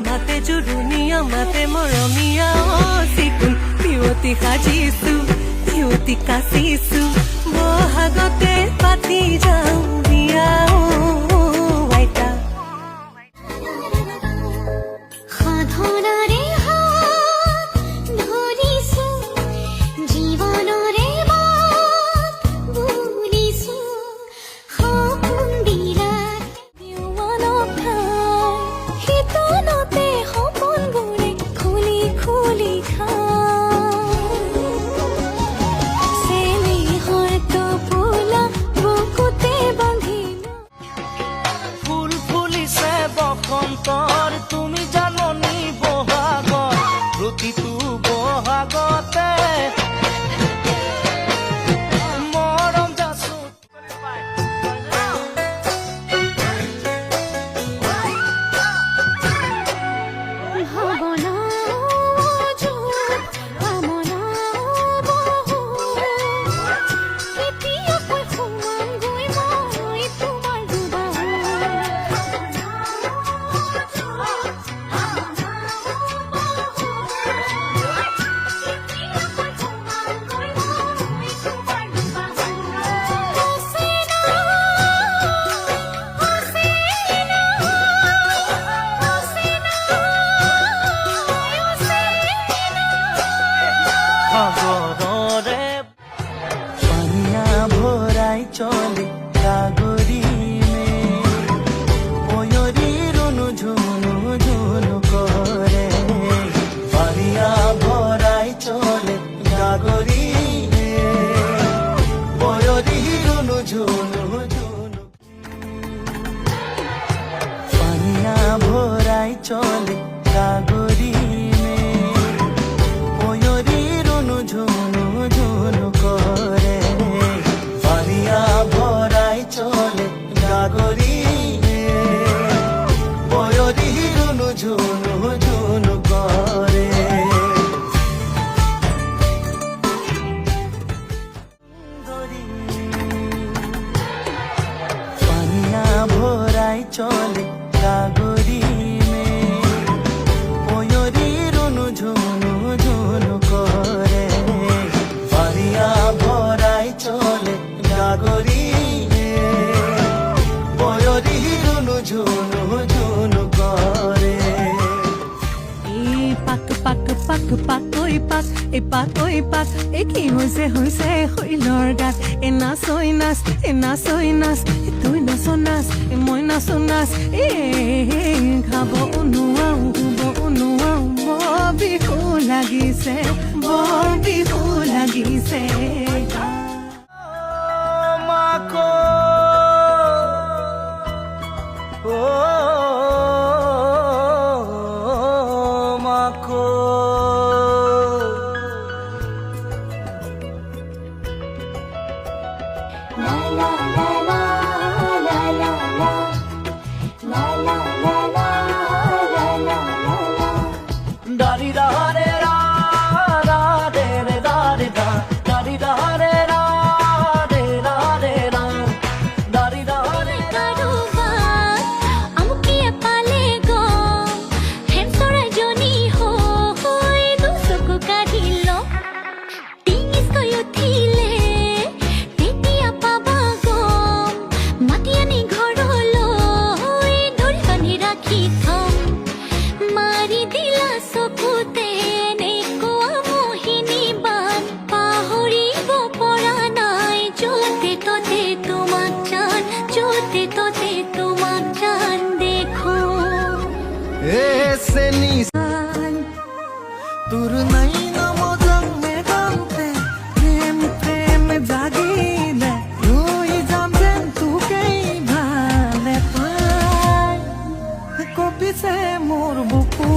মাতে জুৰুনিয়া মাতে মৰমীয়া চিকুণ পিয়তি সাজিছো পিয়তি কাচিছো বহাগতে পাতি যাওঁ বিয়া আইতা সাধনাৰে হাত ধৰিছো জীৱনৰে বাট বুলিছো সপোন বিৰাট দিৱানক শীতলতে সপোনবোৰে খুলি খুলি চেনেহৰ টোপোলা বুকুতে বান্ধি ফুল ফুলিছে বসন্তৰ তুমি জাননী বহাগত প্ৰতিটো বহাগতে মৰম যাচো ভাৱনা যুগ কামনা বহু কেতিয়াকৈ সোমামগৈ মই তোমাৰ সাগৰৰে পানীয়া ভৰাই চলে সাগৰী মে পয়ৰীৰ ঝুনু ঝুনু কৰে পানীয়া ভৰাই চলে সাগৰী মে পয়ৰীৰ ঝুনু ঝুনু পানীয়া ভৰাই চলে সাগৰী মে পয়ৰীৰ ঝুনু ঝুনু কৰে পানিয়া ভৰাই চলে গাগৰী পয়ৰীৰ ঝুনু ঝুনু কৰে পানিয়া ভৰাই চলে গাগৰী পয়ৰীৰ ঝুনু ঝুনু কৰে পানিয়া ভৰাই চলে গাগৰী পয়ৰীৰ ঝুনু ঝুনু কৰে এই পাক পাক পাক পাক ঐ পাক এই পাক ঐ পাক এই কি হৈছে হৈছে শৈলৰ গাত এ নাচ ঐ নাচ এ নাচ ঐ নাচ তুই নাচ নাচ মই নাচো নাচ এ খাব নোৱাৰো শুব নোৱাৰো বৰ বিহু লাগিছে বৰ বিহু লাগিছে মাকো মাকো la la la la la la la la la la la la la la Dari da re ra ra re re da re da dari da re ra re ra re ra dari da re কাৰোবাৰ আমুকিয়ে পালে গম হেন চৰাইজনী হৈ দুচকু কাঢ়িল টিঙিচকৈ উঠিলে তেতিয়া পাবা গম মাতি আনি ঘৰলৈ ধৰি বান্ধি ৰাখি থম মাৰি দিলা চকুতে এনেকুৱা মোহিনী বান পাহৰিব পৰা নাই য'তে ত'তে তোমাক জান য'তে ত'তে তোমাক জান দেখো ese ni tur nahi na mojang me gante প্রেম প্রেম জাগিলে রুই যাম যেন তোকেই ভালে পায় কপিছে মোৰ বুকু